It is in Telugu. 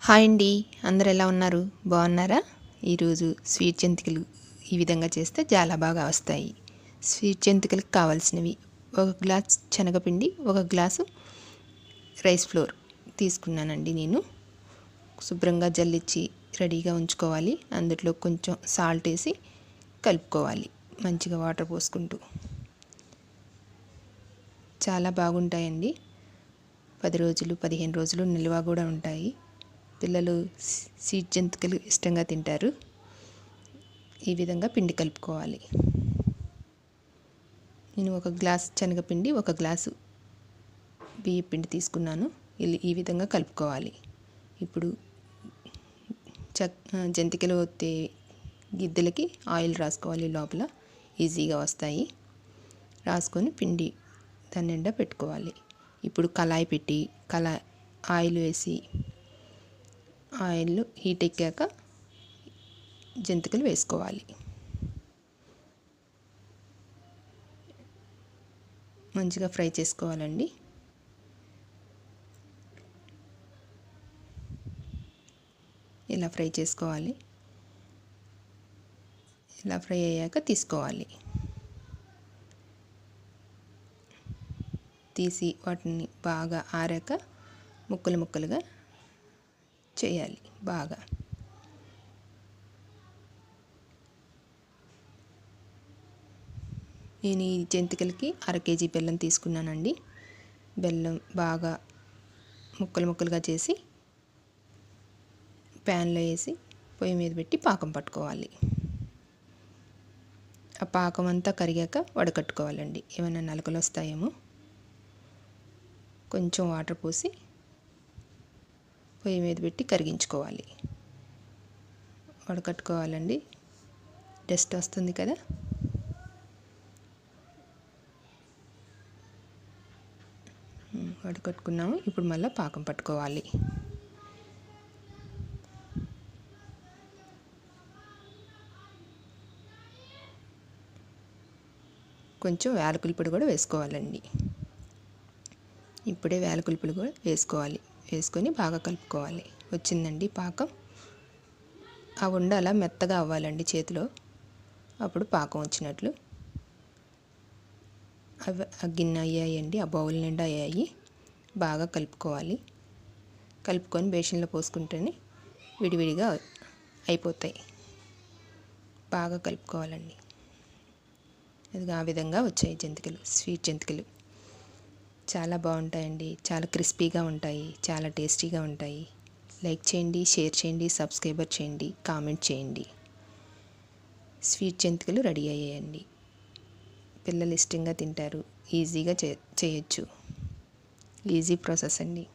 హాయ్ అండి, అందరు ఎలా ఉన్నారు? బాగున్నారా? ఈరోజు స్వీట్ జంతికలు ఈ విధంగా చేస్తే చాలా బాగా వస్తాయి. స్వీట్ జంతికలకు కావాల్సినవి: ఒక గ్లాస్ శనగపిండి, ఒక గ్లాసు రైస్ ఫ్లోర్ తీసుకున్నానండి. నేను శుభ్రంగా జల్లించి రెడీగా ఉంచుకోవాలి. అందులో కొంచెం సాల్ట్ వేసి కలుపుకోవాలి, మంచిగా వాటర్ పోసుకుంటూ. చాలా బాగుంటాయండి. 10 రోజులు 15 రోజులు నిల్వ కూడా ఉంటాయి. పిల్లలు స్వీట్ జంతికలు ఇష్టంగా తింటారు. ఈ విధంగా పిండి కలుపుకోవాలి. నేను ఒక గ్లాస్ శనగపిండి, ఒక గ్లాసు బియ్య పిండి తీసుకున్నాను. ఈ విధంగా కలుపుకోవాలి. ఇప్పుడు జంతికలు ఒత్తే గిద్దెలకి ఆయిల్ రాసుకోవాలి. లోపల ఈజీగా వస్తాయి. రాసుకొని పిండి దాని నిండా పెట్టుకోవాలి. ఇప్పుడు కళాయి పెట్టి ఆయిల్ వేసి, ఆయిల్ హీట్ ఎక్కాక జంతికలు వేసుకోవాలి. మంచిగా ఫ్రై చేసుకోవాలండి. ఇలా ఫ్రై చేసుకోవాలి. ఇలా ఫ్రై అయ్యాక తీసుకోవాలి. తీసి వాటిని బాగా ఆరాక ముక్కలు ముక్కలుగా చేయాలి. బాగా నేను ఈ జంతికలకి 1/2 కేజీ బెల్లం తీసుకున్నానండి. బెల్లం బాగా ముక్కలు ముక్కలుగా చేసి ప్యాన్లో వేసి పొయ్యి మీద పెట్టి పాకం పట్టుకోవాలి. ఆ పాకం అంతా కరిగాక వడకట్టుకోవాలండి. ఏమైనా నలకలు వస్తాయేమో కొంచెం వాటర్ పోసి పొయ్యి మీద పెట్టి కరిగించుకోవాలి. వడకట్టుకోవాలండి. డస్ట్ వస్తుంది కదా. వడకట్టుకున్నాము. ఇప్పుడు మళ్ళీ పాకం పట్టుకోవాలి. కొంచెం యాలకుల పొడి కూడా వేసుకోవాలండి. ఇప్పుడే యాలకుల పొడి కూడా వేసుకోవాలి. వేసుకొని బాగా కలుపుకోవాలి. వచ్చిందండి పాకం. ఆ ఉండ అలా మెత్తగా అవ్వాలండి చేతిలో, అప్పుడు పాకం వచ్చినట్లు. అవి ఆ గిన్నె అయ్యాయండి, ఆ బౌల్ నిండా అయ్యాయి. బాగా కలుపుకోవాలి. కలుపుకొని బేషన్లో పోసుకుంటేనే విడివిడిగా అయిపోతాయి. బాగా కలుపుకోవాలండి. అది ఆ విధంగా వచ్చాయి జంతికలు, స్వీట్ జంతికలు. చాలా బాగుంటాయండి. చాలా క్రిస్పీగా ఉంటాయి. చాలా టేస్టీగా ఉంటాయి. లైక్ చేయండి, షేర్ చేయండి, సబ్స్క్రైబర్ చేయండి, కామెంట్ చేయండి. స్వీట్ జంతికలు రెడీ అయ్యాయండి. పిల్లలు ఇష్టంగా తింటారు. ఈజీగా చేయొచ్చు. ఈజీ ప్రాసెస్ అండి.